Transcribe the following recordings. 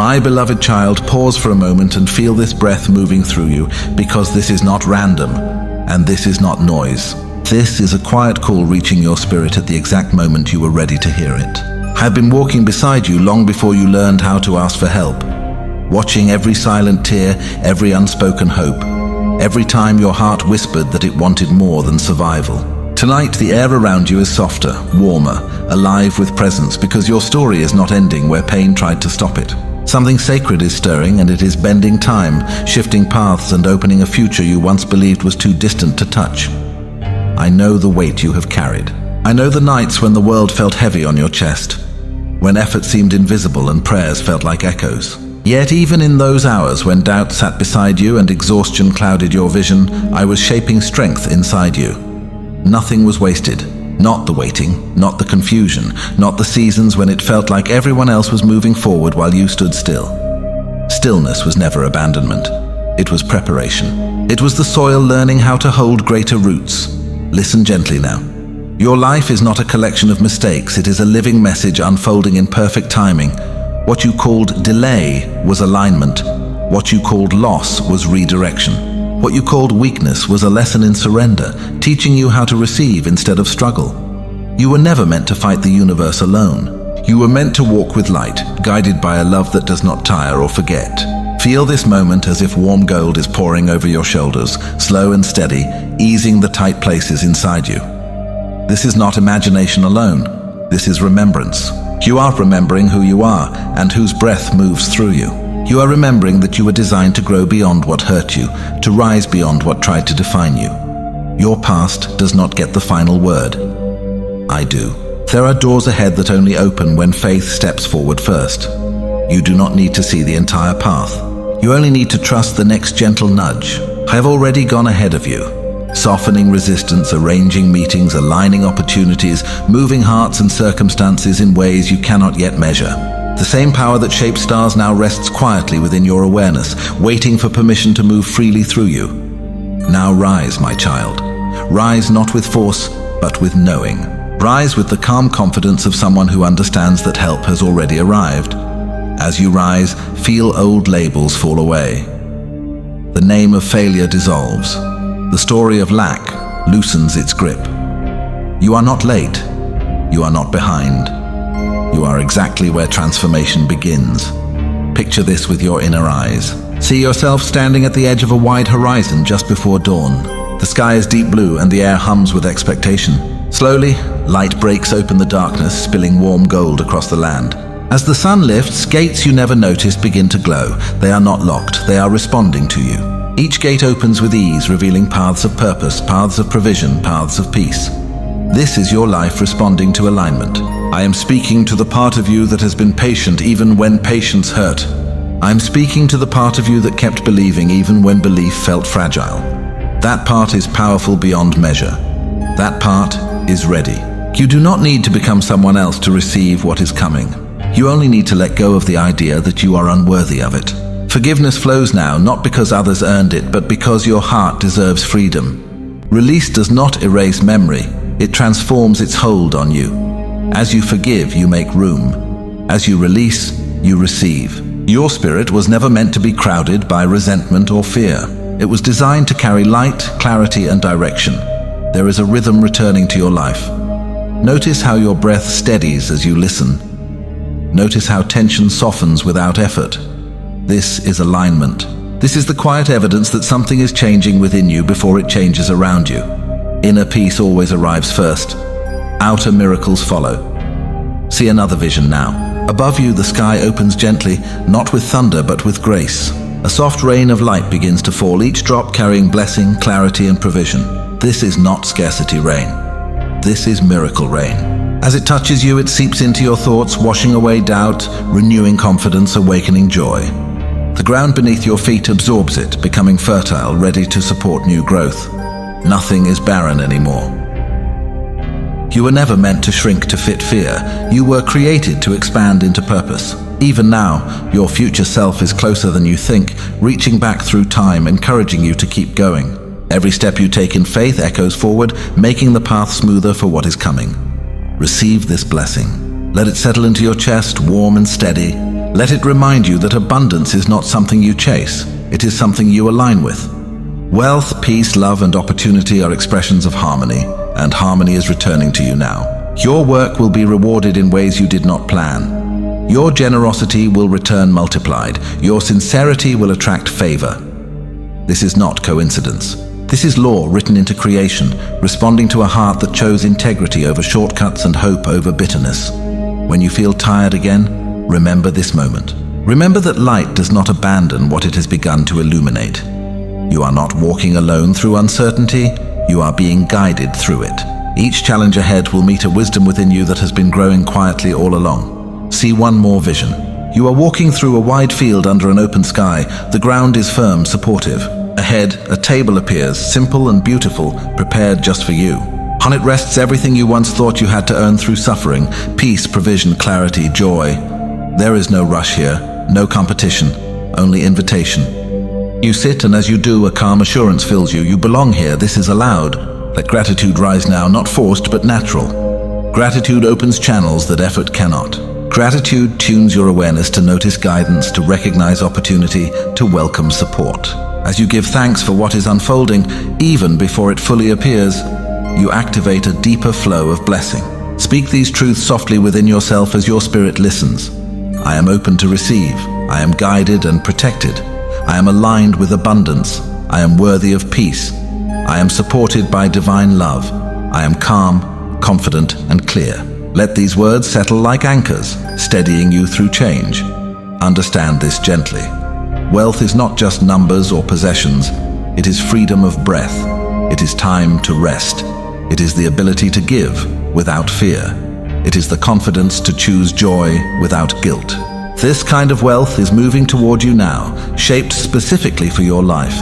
My beloved child, pause for a moment and feel this breath moving through you, because this is not random, and this is not noise. This is a quiet call reaching your spirit at the exact moment you were ready to hear it. I have been walking beside you long before you learned how to ask for help, watching every silent tear, every unspoken hope, every time your heart whispered that it wanted more than survival. Tonight, the air around you is softer, warmer, alive with presence, because your story is not ending where pain tried to stop it. Something sacred is stirring, and it is bending time, shifting paths and opening a future you once believed was too distant to touch. I know the weight you have carried. I know the nights when the world felt heavy on your chest, when effort seemed invisible and prayers felt like echoes. Yet even in those hours when doubt sat beside you and exhaustion clouded your vision, I was shaping strength inside you. Nothing was wasted. Not the waiting, not the confusion, not the seasons when it felt like everyone else was moving forward while you stood still. Stillness was never abandonment. It was preparation. It was the soil learning how to hold greater roots. Listen gently now. Your life is not a collection of mistakes. It is a living message unfolding in perfect timing. What you called delay was alignment. What you called loss was redirection. What you called weakness was a lesson in surrender, teaching you how to receive instead of struggle. You were never meant to fight the universe alone. You were meant to walk with light, guided by a love that does not tire or forget. Feel this moment as if warm gold is pouring over your shoulders, slow and steady, easing the tight places inside you. This is not imagination alone. This is remembrance. You are remembering who you are and whose breath moves through you. You are remembering that you were designed to grow beyond what hurt you, to rise beyond what tried to define you. Your past does not get the final word. I do. There are doors ahead that only open when faith steps forward first. You do not need to see the entire path. You only need to trust the next gentle nudge. I have already gone ahead of you, softening resistance, arranging meetings, aligning opportunities, moving hearts and circumstances in ways you cannot yet measure. The same power that shapes stars now rests quietly within your awareness, waiting for permission to move freely through you. Now rise, my child. Rise not with force, but with knowing. Rise with the calm confidence of someone who understands that help has already arrived. As you rise, feel old labels fall away. The name of failure dissolves. The story of lack loosens its grip. You are not late. You are not behind. You are exactly where transformation begins. Picture this with your inner eyes. See yourself standing at the edge of a wide horizon just before dawn. The sky is deep blue and the air hums with expectation. Slowly, light breaks open the darkness, spilling warm gold across the land. As the sun lifts, gates you never noticed begin to glow. They are not locked, they are responding to you. Each gate opens with ease, revealing paths of purpose, paths of provision, paths of peace. This is your life responding to alignment. I am speaking to the part of you that has been patient even when patience hurt. I am speaking to the part of you that kept believing even when belief felt fragile. That part is powerful beyond measure. That part is ready. You do not need to become someone else to receive what is coming. You only need to let go of the idea that you are unworthy of it. Forgiveness flows now, not because others earned it, but because your heart deserves freedom. Release does not erase memory. It transforms its hold on you. As you forgive, you make room. As you release, you receive. Your spirit was never meant to be crowded by resentment or fear. It was designed to carry light, clarity, and direction. There is a rhythm returning to your life. Notice how your breath steadies as you listen. Notice how tension softens without effort. This is alignment. This is the quiet evidence that something is changing within you before it changes around you. Inner peace always arrives first. Outer miracles follow. See another vision now. Above you, the sky opens gently, not with thunder, but with grace. A soft rain of light begins to fall, each drop carrying blessing, clarity, and provision. This is not scarcity rain. This is miracle rain. As it touches you, it seeps into your thoughts, washing away doubt, renewing confidence, awakening joy. The ground beneath your feet absorbs it, becoming fertile, ready to support new growth. Nothing is barren anymore. You were never meant to shrink to fit fear. You were created to expand into purpose. Even now, your future self is closer than you think, reaching back through time, encouraging you to keep going. Every step you take in faith echoes forward, making the path smoother for what is coming. Receive this blessing. Let it settle into your chest, warm and steady. Let it remind you that abundance is not something you chase, it is something you align with. Wealth, peace, love, and opportunity are expressions of harmony, and harmony is returning to you now. Your work will be rewarded in ways you did not plan. Your generosity will return multiplied. Your sincerity will attract favor. This is not coincidence. This is law written into creation, responding to a heart that chose integrity over shortcuts and hope over bitterness. When you feel tired again, remember this moment. Remember that light does not abandon what it has begun to illuminate. You are not walking alone through uncertainty, you are being guided through it. Each challenge ahead will meet a wisdom within you that has been growing quietly all along. See one more vision. You are walking through a wide field under an open sky. The ground is firm, supportive. Ahead, a table appears, simple and beautiful, prepared just for you. On it rests everything you once thought you had to earn through suffering: peace, provision, clarity, joy. There is no rush here, no competition, only invitation. You sit, and as you do, a calm assurance fills you. You belong here, this is allowed. Let gratitude rise now, not forced, but natural. Gratitude opens channels that effort cannot. Gratitude tunes your awareness to notice guidance, to recognize opportunity, to welcome support. As you give thanks for what is unfolding, even before it fully appears, you activate a deeper flow of blessing. Speak these truths softly within yourself as your spirit listens. I am open to receive. I am guided and protected. I am aligned with abundance. I am worthy of peace. I am supported by divine love. I am calm, confident, and clear. Let these words settle like anchors, steadying you through change. Understand this gently. Wealth is not just numbers or possessions. It is freedom of breath. It is time to rest. It is the ability to give without fear. It is the confidence to choose joy without guilt. This kind of wealth is moving toward you now, shaped specifically for your life,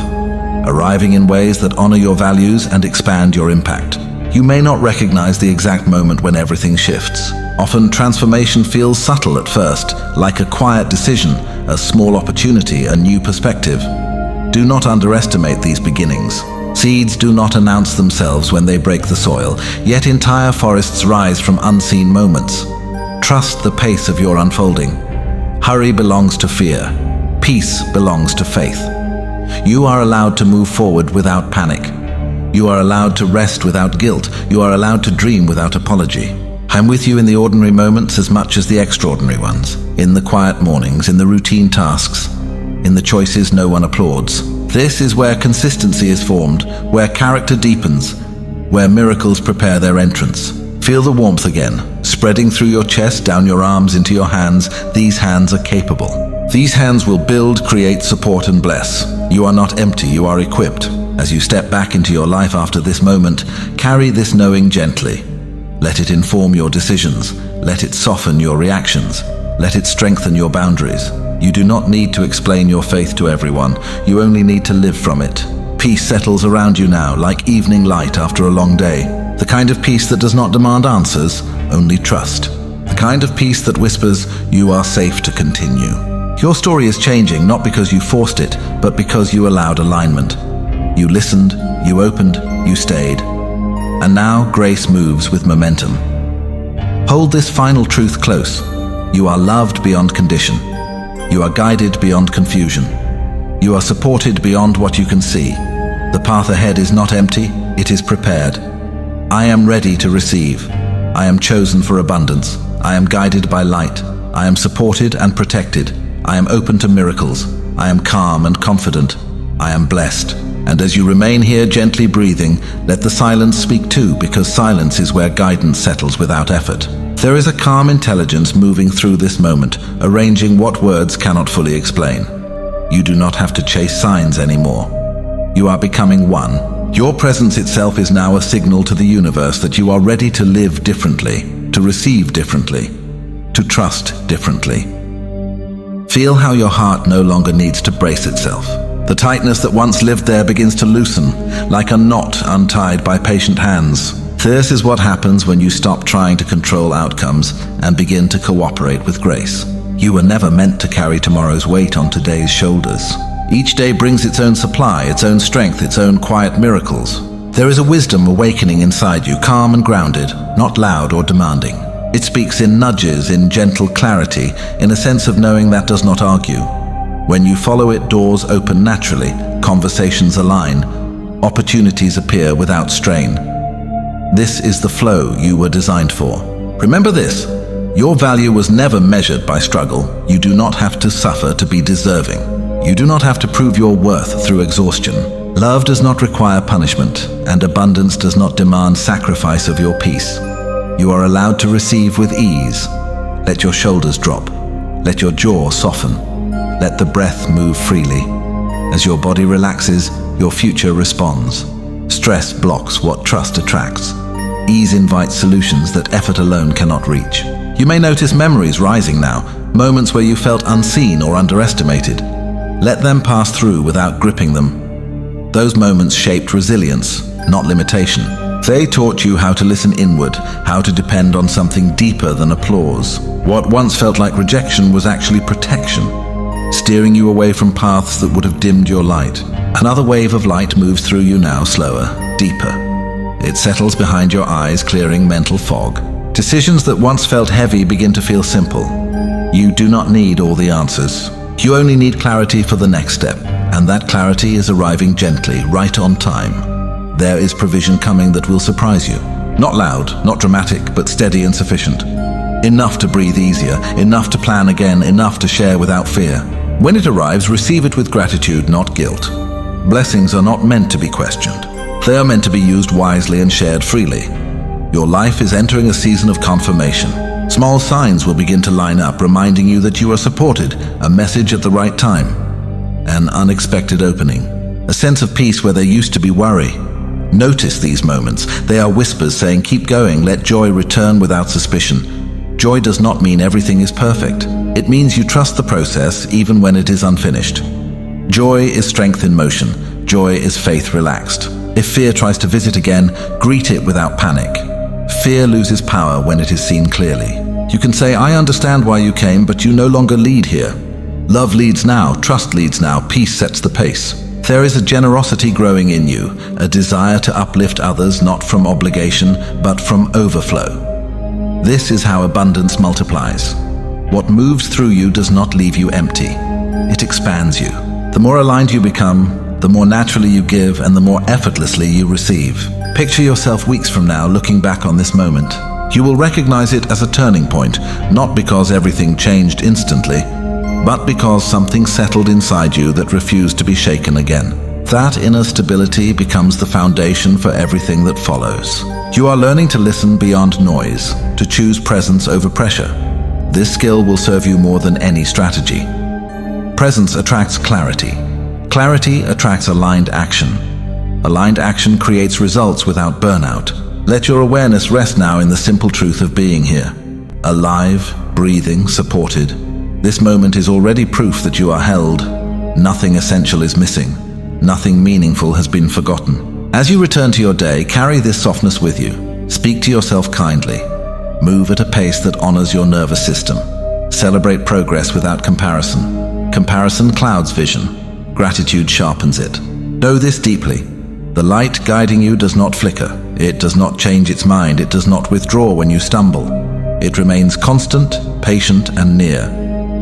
arriving in ways that honor your values and expand your impact. You may not recognize the exact moment when everything shifts. Often, transformation feels subtle at first, like a quiet decision, a small opportunity, a new perspective. Do not underestimate these beginnings. Seeds do not announce themselves when they break the soil, yet entire forests rise from unseen moments. Trust the pace of your unfolding. Hurry belongs to fear. Peace belongs to faith. You are allowed to move forward without panic. You are allowed to rest without guilt. You are allowed to dream without apology. I'm with you in the ordinary moments as much as the extraordinary ones. In the quiet mornings, in the routine tasks, in the choices no one applauds. This is where consistency is formed, where character deepens, where miracles prepare their entrance. Feel the warmth again, spreading through your chest, down your arms, into your hands. These hands are capable. These hands will build, create, support, and bless. You are not empty, you are equipped. As you step back into your life after this moment, carry this knowing gently. Let it inform your decisions. Let it soften your reactions. Let it strengthen your boundaries. You do not need to explain your faith to everyone. You only need to live from it. Peace settles around you now, like evening light after a long day. The kind of peace that does not demand answers, only trust. The kind of peace that whispers, you are safe to continue. Your story is changing, not because you forced it, but because you allowed alignment. You listened, you opened, you stayed. And now grace moves with momentum. Hold this final truth close. You are loved beyond condition. You are guided beyond confusion. You are supported beyond what you can see. The path ahead is not empty, it is prepared. I am ready to receive. I am chosen for abundance. I am guided by light. I am supported and protected. I am open to miracles. I am calm and confident. I am blessed. And as you remain here gently breathing, let the silence speak too, because silence is where guidance settles without effort. There is a calm intelligence moving through this moment, arranging what words cannot fully explain. You do not have to chase signs anymore. You are becoming one. Your presence itself is now a signal to the universe that you are ready to live differently, to receive differently, to trust differently. Feel how your heart no longer needs to brace itself. The tightness that once lived there begins to loosen, like a knot untied by patient hands. This is what happens when you stop trying to control outcomes and begin to cooperate with grace. You were never meant to carry tomorrow's weight on today's shoulders. Each day brings its own supply, its own strength, its own quiet miracles. There is a wisdom awakening inside you, calm and grounded, not loud or demanding. It speaks in nudges, in gentle clarity, in a sense of knowing that does not argue. When you follow it, doors open naturally, conversations align, opportunities appear without strain. This is the flow you were designed for. Remember this, your value was never measured by struggle. You do not have to suffer to be deserving. You do not have to prove your worth through exhaustion. Love does not require punishment, and abundance does not demand sacrifice of your peace. You are allowed to receive with ease. Let your shoulders drop. Let your jaw soften. Let the breath move freely. As your body relaxes, your future responds. Stress blocks what trust attracts. Ease invites solutions that effort alone cannot reach. You may notice memories rising now, moments where you felt unseen or underestimated. Let them pass through without gripping them. Those moments shaped resilience, not limitation. They taught you how to listen inward, how to depend on something deeper than applause. What once felt like rejection was actually protection, steering you away from paths that would have dimmed your light. Another wave of light moves through you now, slower, deeper. It settles behind your eyes, clearing mental fog. Decisions that once felt heavy begin to feel simple. You do not need all the answers. You only need clarity for the next step, and that clarity is arriving gently, right on time. There is provision coming that will surprise you. Not loud, not dramatic, but steady and sufficient. Enough to breathe easier, enough to plan again, enough to share without fear. When it arrives, receive it with gratitude, not guilt. Blessings are not meant to be questioned. They are meant to be used wisely and shared freely. Your life is entering a season of confirmation. Small signs will begin to line up, reminding you that you are supported, a message at the right time, an unexpected opening, a sense of peace where there used to be worry. Notice these moments. They are whispers saying, keep going, let joy return without suspicion. Joy does not mean everything is perfect. It means you trust the process even when it is unfinished. Joy is strength in motion. Joy is faith relaxed. If fear tries to visit again, greet it without panic. Fear loses power when it is seen clearly. You can say, I understand why you came, but you no longer lead here. Love leads now, trust leads now, peace sets the pace. There is a generosity growing in you, a desire to uplift others not from obligation, but from overflow. This is how abundance multiplies. What moves through you does not leave you empty. It expands you. The more aligned you become, the more naturally you give and the more effortlessly you receive. Picture yourself weeks from now looking back on this moment. You will recognize it as a turning point, not because everything changed instantly, but because something settled inside you that refused to be shaken again. That inner stability becomes the foundation for everything that follows. You are learning to listen beyond noise, to choose presence over pressure. This skill will serve you more than any strategy. Presence attracts clarity. Clarity attracts aligned action. Aligned action creates results without burnout. Let your awareness rest now in the simple truth of being here. Alive, breathing, supported. This moment is already proof that you are held. Nothing essential is missing. Nothing meaningful has been forgotten. As you return to your day, carry this softness with you. Speak to yourself kindly. Move at a pace that honors your nervous system. Celebrate progress without comparison. Comparison clouds vision. Gratitude sharpens it. Know this deeply. The light guiding you does not flicker. It does not change its mind. It does not withdraw when you stumble. It remains constant, patient, and near.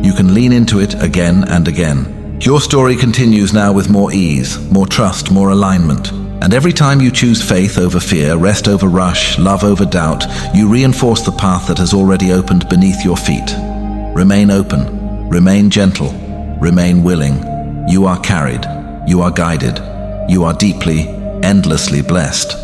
You can lean into it again and again. Your story continues now with more ease, more trust, more alignment. And every time you choose faith over fear, rest over rush, love over doubt, you reinforce the path that has already opened beneath your feet. Remain open, remain gentle, remain willing. You are carried, you are guided, you are deeply, endlessly blessed.